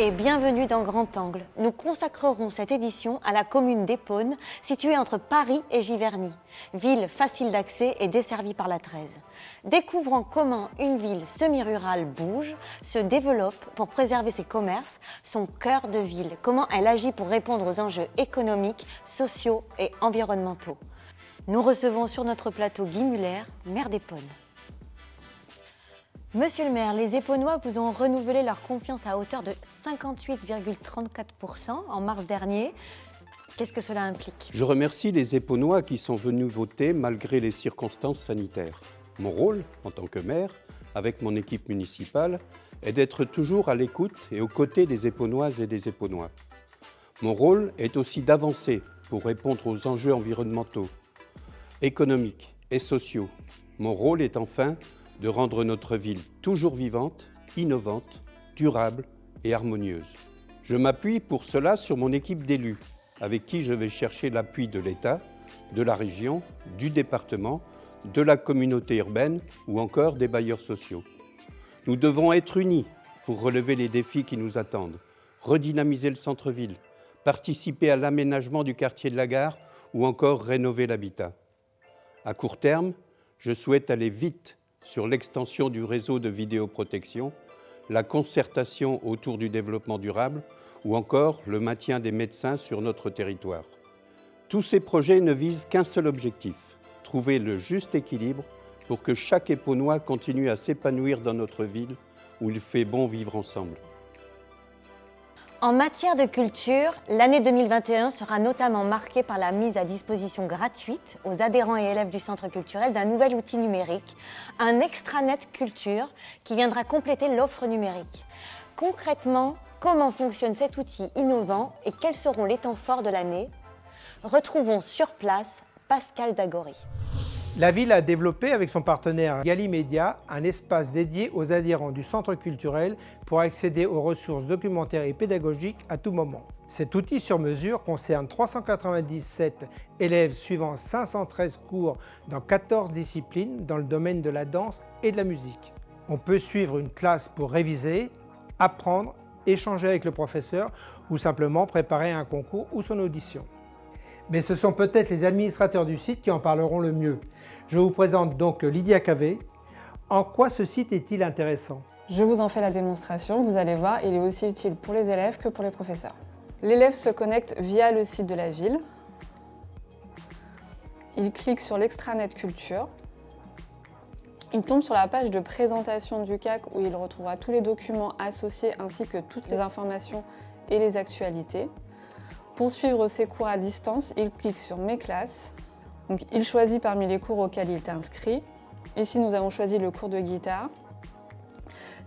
et bienvenue dans Grand Angle. Nous consacrerons cette édition à la commune d'Épône, située entre Paris et Giverny, ville facile d'accès et desservie par la 13. Découvrons comment une ville semi-rurale bouge, se développe pour préserver ses commerces, son cœur de ville, comment elle agit pour répondre aux enjeux économiques, sociaux et environnementaux. Nous recevons sur notre plateau Guy Muller, maire d'Épône. Monsieur le maire, les Épônois vous ont renouvelé leur confiance à hauteur de 58,34% en mars dernier. Qu'est-ce que cela implique? Je remercie les Épônois qui sont venus voter malgré les circonstances sanitaires. Mon rôle, en tant que maire, avec mon équipe municipale, est d'être toujours à l'écoute et aux côtés des Épônoises et des Épônois. Mon rôle est aussi d'avancer pour répondre aux enjeux environnementaux, économiques et sociaux. Mon rôle est enfin de rendre notre ville toujours vivante, innovante, durable et harmonieuse. Je m'appuie pour cela sur mon équipe d'élus, avec qui je vais chercher l'appui de l'État, de la région, du département, de la communauté urbaine ou encore des bailleurs sociaux. Nous devons être unis pour relever les défis qui nous attendent, redynamiser le centre-ville, participer à l'aménagement du quartier de la Gare ou encore rénover l'habitat. À court terme, je souhaite aller vite sur l'extension du réseau de vidéoprotection, la concertation autour du développement durable ou encore le maintien des médecins sur notre territoire. Tous ces projets ne visent qu'un seul objectif, trouver le juste équilibre pour que chaque Épônois continue à s'épanouir dans notre ville où il fait bon vivre ensemble. En matière de culture, l'année 2021 sera notamment marquée par la mise à disposition gratuite aux adhérents et élèves du centre culturel d'un nouvel outil numérique, un extranet culture qui viendra compléter l'offre numérique. Concrètement, comment fonctionne cet outil innovant et quels seront les temps forts de l'année? Retrouvons sur place Pascal Dagory. La ville a développé avec son partenaire Galimedia un espace dédié aux adhérents du centre culturel pour accéder aux ressources documentaires et pédagogiques à tout moment. Cet outil sur mesure concerne 397 élèves suivant 513 cours dans 14 disciplines dans le domaine de la danse et de la musique. On peut suivre une classe pour réviser, apprendre, échanger avec le professeur ou simplement préparer un concours ou son audition. Mais ce sont peut-être les administrateurs du site qui en parleront le mieux. Je vous présente donc Lydia Cavé. En quoi ce site est-il intéressant? Je vous en fais la démonstration, vous allez voir, il est aussi utile pour les élèves que pour les professeurs. L'élève se connecte via le site de la ville. Il clique sur l'extranet culture. Il tombe sur la page de présentation du CAC où il retrouvera tous les documents associés ainsi que toutes les informations et les actualités. Pour suivre ses cours à distance, il clique sur « Mes classes ». Donc, il choisit parmi les cours auxquels il est inscrit. Ici, nous avons choisi le cours de guitare.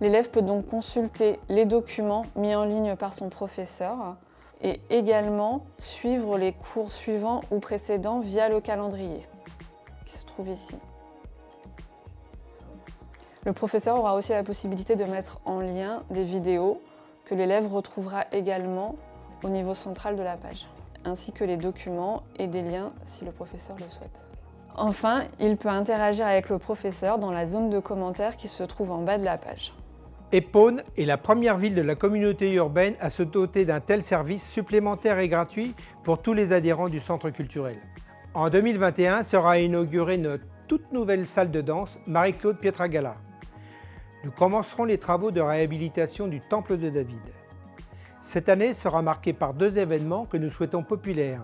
L'élève peut donc consulter les documents mis en ligne par son professeur et également suivre les cours suivants ou précédents via le calendrier qui se trouve ici. Le professeur aura aussi la possibilité de mettre en lien des vidéos que l'élève retrouvera également au niveau central de la page, ainsi que les documents et des liens si le professeur le souhaite. Enfin, il peut interagir avec le professeur dans la zone de commentaires qui se trouve en bas de la page. Épône est la première ville de la communauté urbaine à se doter d'un tel service supplémentaire et gratuit pour tous les adhérents du centre culturel. En 2021 sera inaugurée notre toute nouvelle salle de danse Marie-Claude Pietragala. Nous commencerons les travaux de réhabilitation du Temple de David. Cette année sera marquée par deux événements que nous souhaitons populaires.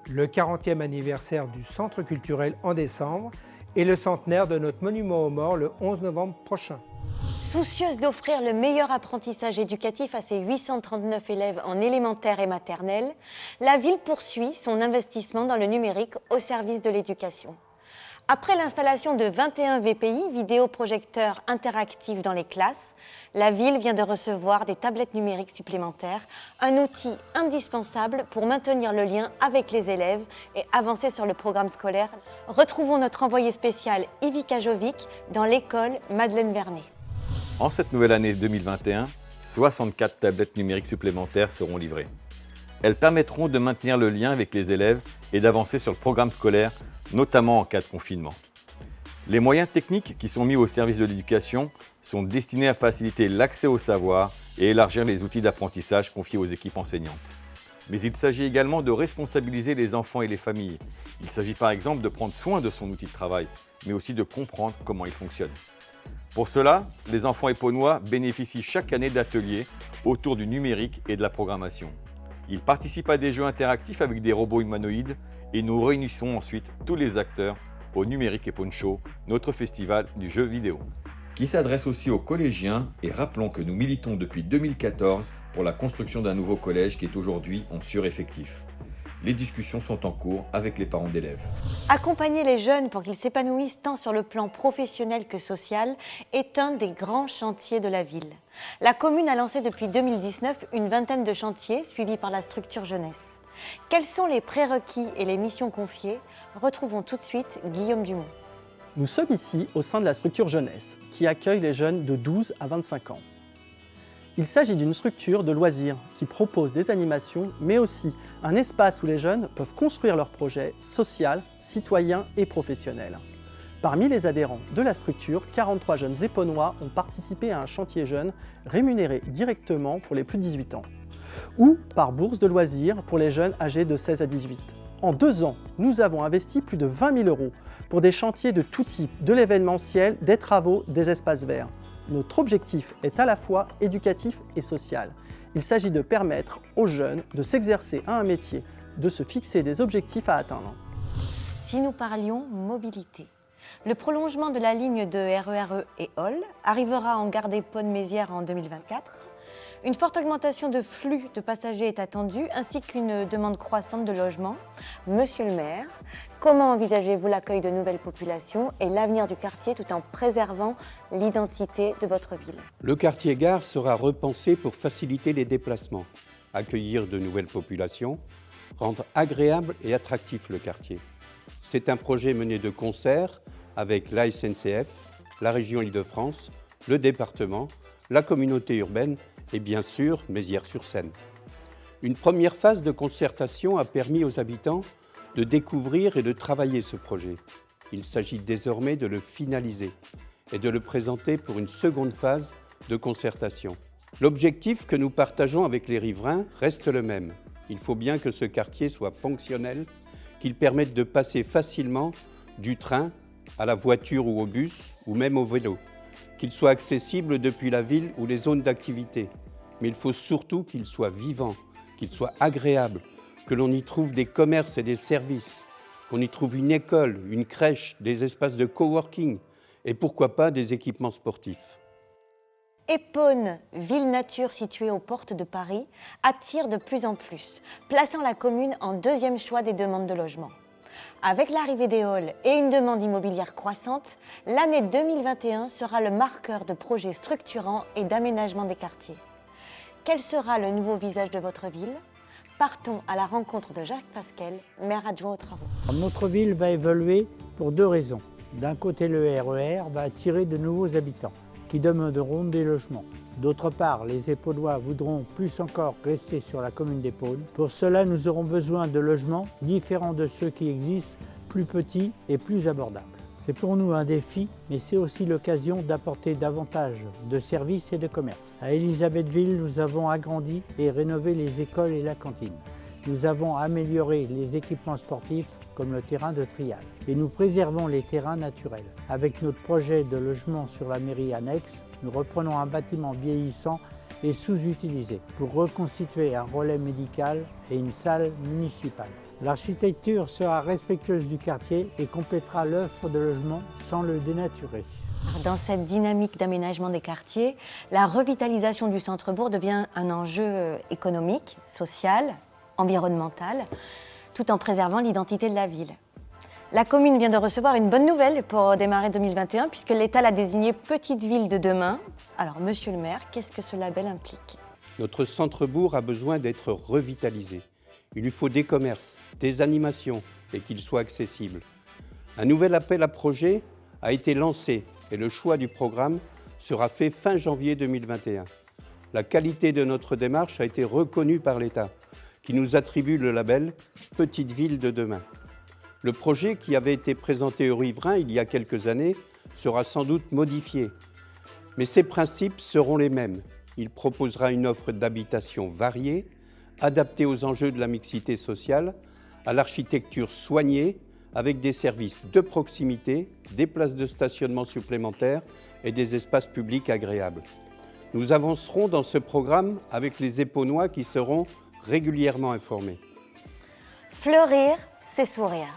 Le 40e anniversaire du Centre culturel en décembre et le centenaire de notre monument aux morts le 11 novembre prochain. Soucieuse d'offrir le meilleur apprentissage éducatif à ses 839 élèves en élémentaire et maternelle, la ville poursuit son investissement dans le numérique au service de l'éducation. Après l'installation de 21 VPI, vidéoprojecteurs interactifs dans les classes, la ville vient de recevoir des tablettes numériques supplémentaires, un outil indispensable pour maintenir le lien avec les élèves et avancer sur le programme scolaire. Retrouvons notre envoyé spécial Ivica Jovic dans l'école Madeleine Vernet. En cette nouvelle année 2021, 64 tablettes numériques supplémentaires seront livrées. Elles permettront de maintenir le lien avec les élèves et d'avancer sur le programme scolaire, notamment en cas de confinement. Les moyens techniques qui sont mis au service de l'éducation sont destinés à faciliter l'accès au savoir et élargir les outils d'apprentissage confiés aux équipes enseignantes. Mais il s'agit également de responsabiliser les enfants et les familles. Il s'agit par exemple de prendre soin de son outil de travail, mais aussi de comprendre comment il fonctionne. Pour cela, les enfants épaunois bénéficient chaque année d'ateliers autour du numérique et de la programmation. Ils participent à des jeux interactifs avec des robots humanoïdes et nous réunissons ensuite tous les acteurs au Numérique Épone Show, notre festival du jeu vidéo, qui s'adresse aussi aux collégiens, et rappelons que nous militons depuis 2014 pour la construction d'un nouveau collège qui est aujourd'hui en sureffectif. Les discussions sont en cours avec les parents d'élèves. Accompagner les jeunes pour qu'ils s'épanouissent tant sur le plan professionnel que social est un des grands chantiers de la ville. La commune a lancé depuis 2019 une vingtaine de chantiers suivis par la structure jeunesse. Quels sont les prérequis et les missions confiées? Retrouvons tout de suite Guillaume Dumont. Nous sommes ici au sein de la structure jeunesse, qui accueille les jeunes de 12 à 25 ans. Il s'agit d'une structure de loisirs qui propose des animations, mais aussi un espace où les jeunes peuvent construire leurs projets sociaux, citoyens et professionnels. Parmi les adhérents de la structure, 43 jeunes épaunois ont participé à un chantier jeune rémunéré directement pour les plus de 18 ans, ou par bourse de loisirs pour les jeunes âgés de 16 à 18. En 2 ans, nous avons investi plus de 20 000 € pour des chantiers de tout type, de l'événementiel, des travaux, des espaces verts. Notre objectif est à la fois éducatif et social. Il s'agit de permettre aux jeunes de s'exercer à un métier, de se fixer des objectifs à atteindre. Si nous parlions mobilité, le prolongement de la ligne de RER E et OL arrivera en gare d'Épône-Mézières en 2024. Une forte augmentation de flux de passagers est attendue, ainsi qu'une demande croissante de logement. Monsieur le maire, comment envisagez-vous l'accueil de nouvelles populations et l'avenir du quartier tout en préservant l'identité de votre ville? Le quartier gare sera repensé pour faciliter les déplacements, accueillir de nouvelles populations, rendre agréable et attractif le quartier. C'est un projet mené de concert avec la SNCF, la région Île-de-France, le département, la communauté urbaine et bien sûr Mézières-sur-Seine. Une première phase de concertation a permis aux habitants de découvrir et de travailler ce projet. Il s'agit désormais de le finaliser et de le présenter pour une seconde phase de concertation. L'objectif que nous partageons avec les riverains reste le même. Il faut bien que ce quartier soit fonctionnel, qu'il permette de passer facilement du train à la voiture ou au bus ou même au vélo, qu'il soit accessible depuis la ville ou les zones d'activité. Mais il faut surtout qu'il soit vivant, qu'il soit agréable, que l'on y trouve des commerces et des services, qu'on y trouve une école, une crèche, des espaces de coworking et pourquoi pas des équipements sportifs. Épône, ville nature située aux portes de Paris, attire de plus en plus, plaçant la commune en deuxième choix des demandes de logement. Avec l'arrivée des halls et une demande immobilière croissante, l'année 2021 sera le marqueur de projets structurants et d'aménagement des quartiers. Quel sera le nouveau visage de votre ville? Partons à la rencontre de Jacques Pasquel, maire adjoint aux travaux. Notre ville va évoluer pour 2 raisons. D'un côté, le RER va attirer de nouveaux habitants qui demanderont des logements. D'autre part, les Épaunois voudront plus encore rester sur la commune d'Épône. Pour cela, nous aurons besoin de logements différents de ceux qui existent, plus petits et plus abordables. C'est pour nous un défi, mais c'est aussi l'occasion d'apporter davantage de services et de commerces. À Élisabethville, nous avons agrandi et rénové les écoles et la cantine. Nous avons amélioré les équipements sportifs comme le terrain de trial. Et nous préservons les terrains naturels. Avec notre projet de logement sur la mairie annexe, nous reprenons un bâtiment vieillissant et sous-utilisé pour reconstituer un relais médical et une salle municipale. L'architecture sera respectueuse du quartier et complétera l'offre de logement sans le dénaturer. Dans cette dynamique d'aménagement des quartiers, la revitalisation du centre-bourg devient un enjeu économique, social, environnemental, tout en préservant l'identité de la ville. La commune vient de recevoir une bonne nouvelle pour démarrer 2021 puisque l'État l'a désigné Petite Ville de demain. Alors, monsieur le maire, qu'est-ce que ce label implique? Notre centre-bourg a besoin d'être revitalisé. Il lui faut des commerces, des animations et qu'il soit accessible. Un nouvel appel à projet a été lancé et le choix du programme sera fait fin janvier 2021. La qualité de notre démarche a été reconnue par l'État, qui nous attribue le label Petite Ville de demain. Le projet qui avait été présenté aux riverains il y a quelques années sera sans doute modifié, mais ses principes seront les mêmes. Il proposera une offre d'habitation variée, adaptée aux enjeux de la mixité sociale, à l'architecture soignée, avec des services de proximité, des places de stationnement supplémentaires et des espaces publics agréables. Nous avancerons dans ce programme avec les Épaunois qui seront régulièrement informés. Fleurir, c'est sourire.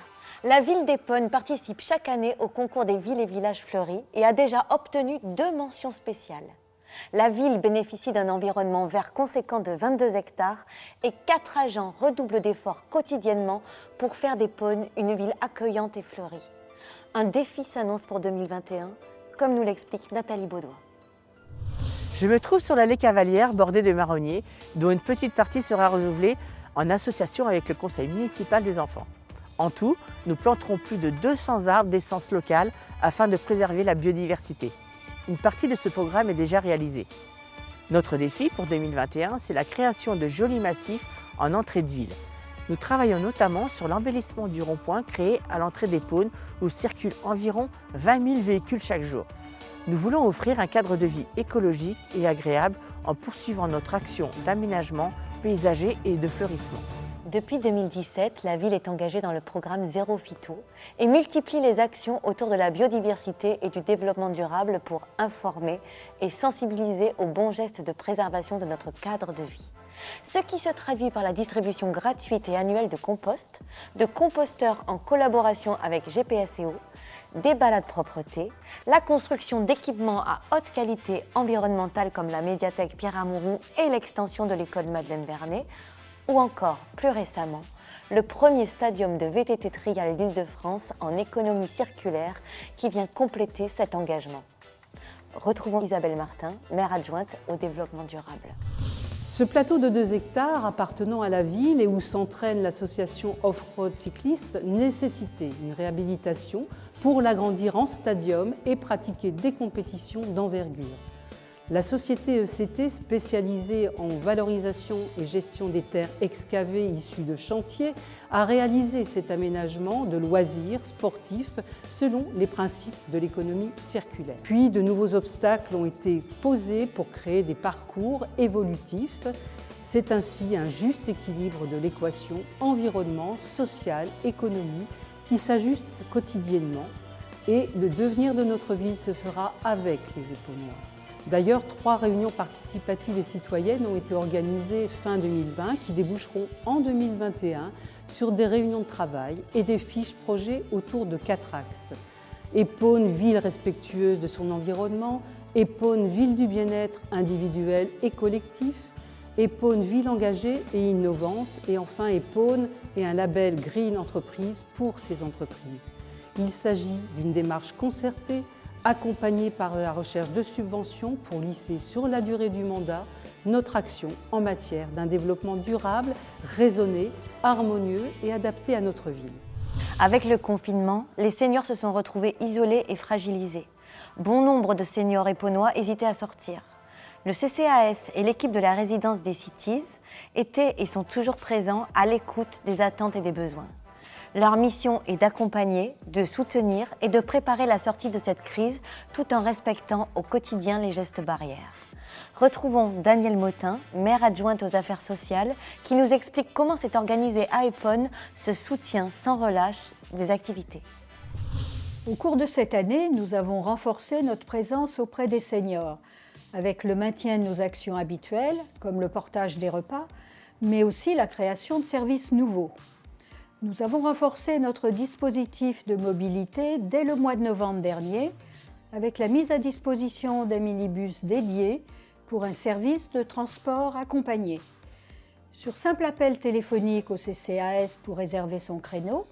La ville d'Épône participe chaque année au concours des villes et villages fleuris et a déjà obtenu 2 mentions spéciales. La ville bénéficie d'un environnement vert conséquent de 22 hectares et 4 agents redoublent d'efforts quotidiennement pour faire d'Épône une ville accueillante et fleurie. Un défi s'annonce pour 2021, comme nous l'explique Nathalie Baudoin. Je me trouve sur l'allée Cavalière bordée de marronniers, dont une petite partie sera renouvelée en association avec le conseil municipal des enfants. En tout, nous planterons plus de 200 arbres d'essence locale afin de préserver la biodiversité. Une partie de ce programme est déjà réalisée. Notre défi pour 2021, c'est la création de jolis massifs en entrée de ville. Nous travaillons notamment sur l'embellissement du rond-point créé à l'entrée d'Épône où circulent environ 20 000 véhicules chaque jour. Nous voulons offrir un cadre de vie écologique et agréable en poursuivant notre action d'aménagement paysager et de fleurissement. Depuis 2017, la ville est engagée dans le programme Zéro Phyto et multiplie les actions autour de la biodiversité et du développement durable pour informer et sensibiliser aux bons gestes de préservation de notre cadre de vie. Ce qui se traduit par la distribution gratuite et annuelle de compost, de composteurs en collaboration avec GPSEO, des balades propreté, la construction d'équipements à haute qualité environnementale comme la médiathèque Pierre Amouroux et l'extension de l'école Madeleine Vernet, ou encore, plus récemment, le premier stadium de VTT trial d'Île-de-France en économie circulaire qui vient compléter cet engagement. Retrouvons Isabelle Martin, maire adjointe au développement durable. Ce plateau de 2 hectares appartenant à la ville et où s'entraîne l'association Off-Road Cycliste nécessitait une réhabilitation pour l'agrandir en stadium et pratiquer des compétitions d'envergure. La société ECT, spécialisée en valorisation et gestion des terres excavées issues de chantiers, a réalisé cet aménagement de loisirs sportifs selon les principes de l'économie circulaire. Puis, de nouveaux obstacles ont été posés pour créer des parcours évolutifs. C'est ainsi un juste équilibre de l'équation environnement, social, économie qui s'ajuste quotidiennement et le devenir de notre ville se fera avec les Épaunois. D'ailleurs, 3 réunions participatives et citoyennes ont été organisées fin 2020 qui déboucheront en 2021 sur des réunions de travail et des fiches projets autour de 4 axes. Épône, ville respectueuse de son environnement, Épône, ville du bien-être individuel et collectif, Épône, ville engagée et innovante, et enfin Épône et un label Green Entreprise pour ces entreprises. Il s'agit d'une démarche concertée, accompagnée par la recherche de subventions pour lisser sur la durée du mandat notre action en matière d'un développement durable, raisonné, harmonieux et adapté à notre ville. Avec le confinement, les seniors se sont retrouvés isolés et fragilisés. Bon nombre de seniors épaunois hésitaient à sortir. Le CCAS et l'équipe de la résidence des Cities étaient et sont toujours présents à l'écoute des attentes et des besoins. Leur mission est d'accompagner, de soutenir et de préparer la sortie de cette crise tout en respectant au quotidien les gestes barrières. Retrouvons Danielle Motin, maire adjointe aux affaires sociales, qui nous explique comment s'est organisé à Épône ce soutien sans relâche des activités. Au cours de cette année, nous avons renforcé notre présence auprès des seniors, avec le maintien de nos actions habituelles, comme le portage des repas, mais aussi la création de services nouveaux. Nous avons renforcé notre dispositif de mobilité dès le mois de novembre dernier, avec la mise à disposition d'un minibus dédié pour un service de transport accompagné. Sur simple appel téléphonique au CCAS pour réserver son créneau,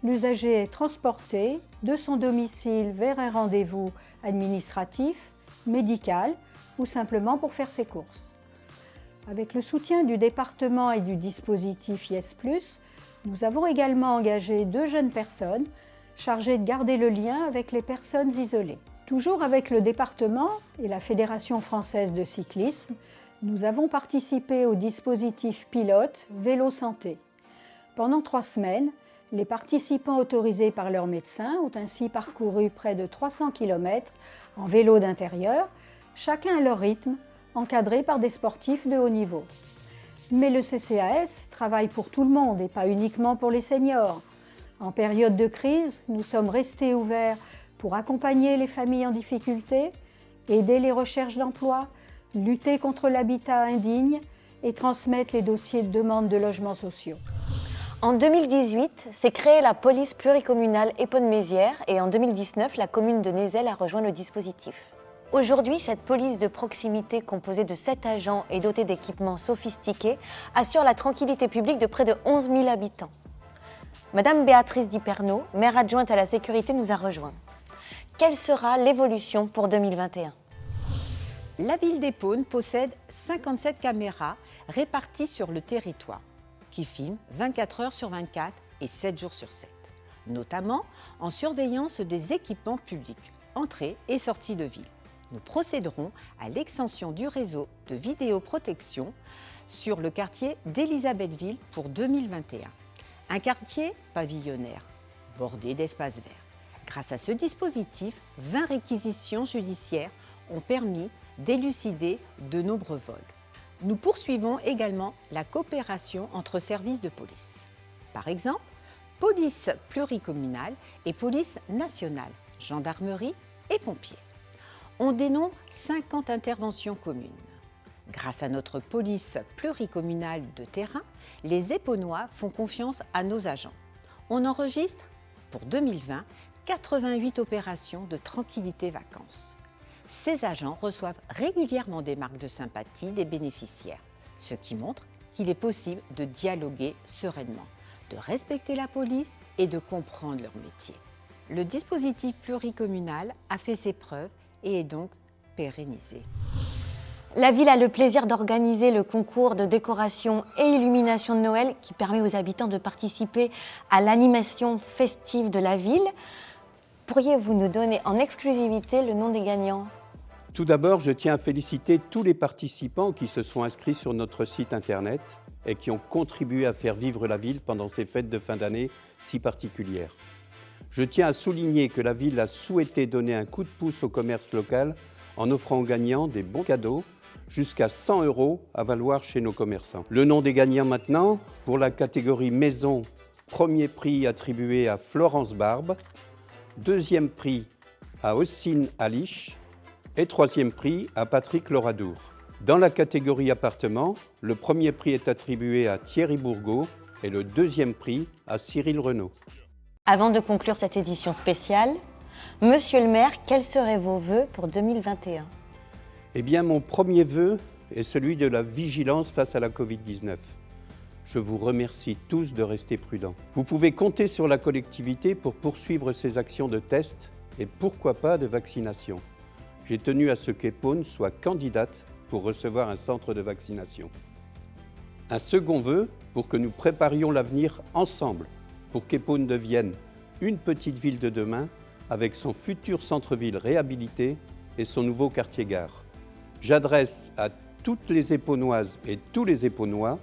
l'usager est transporté de son domicile vers un rendez-vous administratif, médical ou simplement pour faire ses courses. Avec le soutien du département et du dispositif Yes+, nous avons également engagé 2 jeunes personnes chargées de garder le lien avec les personnes isolées. Toujours avec le département et la Fédération française de cyclisme, nous avons participé au dispositif pilote Vélo Santé. Pendant 3 semaines, les participants autorisés par leur médecin ont ainsi parcouru près de 300 km en vélo d'intérieur, chacun à leur rythme, encadrés par des sportifs de haut niveau. Mais le CCAS travaille pour tout le monde et pas uniquement pour les seniors. En période de crise, nous sommes restés ouverts pour accompagner les familles en difficulté, aider les recherches d'emploi, lutter contre l'habitat indigne et transmettre les dossiers de demande de logements sociaux. En 2018, s'est créée la police pluricommunale Épône-Mézières et en 2019, la commune de Nézel a rejoint le dispositif. Aujourd'hui, cette police de proximité composée de 7 agents et dotée d'équipements sophistiqués assure la tranquillité publique de près de 11 000 habitants. Madame Béatrice Diperno, maire adjointe à la sécurité, nous a rejoints. Quelle sera l'évolution pour 2021 ? La ville d'Épône possède 57 caméras réparties sur le territoire, qui filment 24 heures sur 24 et 7 jours sur 7, notamment en surveillance des équipements publics, entrée et sortie de ville. Nous procéderons à l'extension du réseau de vidéoprotection sur le quartier d'Élisabethville pour 2021. Un quartier pavillonnaire, bordé d'espaces verts. Grâce à ce dispositif, 20 réquisitions judiciaires ont permis d'élucider de nombreux vols. Nous poursuivons également la coopération entre services de police. Par exemple, police pluricommunale et police nationale, gendarmerie et pompiers. On dénombre 50 interventions communes. Grâce à notre police pluricommunale de terrain, les Épônois font confiance à nos agents. On enregistre, pour 2020, 88 opérations de tranquillité vacances. Ces agents reçoivent régulièrement des marques de sympathie des bénéficiaires, ce qui montre qu'il est possible de dialoguer sereinement, de respecter la police et de comprendre leur métier. Le dispositif pluricommunal a fait ses preuves et est donc pérennisé. La ville a le plaisir d'organiser le concours de décoration et illumination de Noël qui permet aux habitants de participer à l'animation festive de la ville. Pourriez-vous nous donner en exclusivité le nom des gagnants ? Tout d'abord, je tiens à féliciter tous les participants qui se sont inscrits sur notre site internet et qui ont contribué à faire vivre la ville pendant ces fêtes de fin d'année si particulières. Je tiens à souligner que la ville a souhaité donner un coup de pouce au commerce local en offrant aux gagnants des bons cadeaux jusqu'à 100 € à valoir chez nos commerçants. Le nom des gagnants maintenant, pour la catégorie maison, premier prix attribué à Florence Barbe, deuxième prix à Ossine Alich et troisième prix à Patrick Loradour. Dans la catégorie appartement, le premier prix est attribué à Thierry Bourgault et le deuxième prix à Cyril Renaud. Avant de conclure cette édition spéciale, Monsieur le maire, quels seraient vos vœux pour 2021 ? Eh bien, mon premier vœu est celui de la vigilance face à la Covid-19. Je vous remercie tous de rester prudents. Vous pouvez compter sur la collectivité pour poursuivre ces actions de test et pourquoi pas de vaccination. J'ai tenu à ce qu'Épône soit candidate pour recevoir un centre de vaccination. Un second vœu pour que nous préparions l'avenir ensemble, pour qu'Épône devienne une petite ville de demain avec son futur centre-ville réhabilité et son nouveau quartier-gare. J'adresse à toutes les Épônoises et tous les Épônois,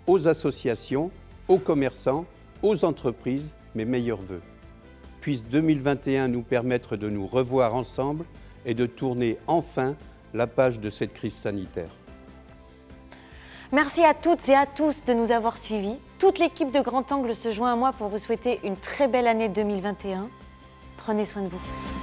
aux associations, aux commerçants, aux entreprises, mes meilleurs vœux. Puisse 2021 nous permettre de nous revoir ensemble et de tourner enfin la page de cette crise sanitaire. Merci à toutes et à tous de nous avoir suivis. Toute l'équipe de Grand Angle se joint à moi pour vous souhaiter une très belle année 2021. Prenez soin de vous.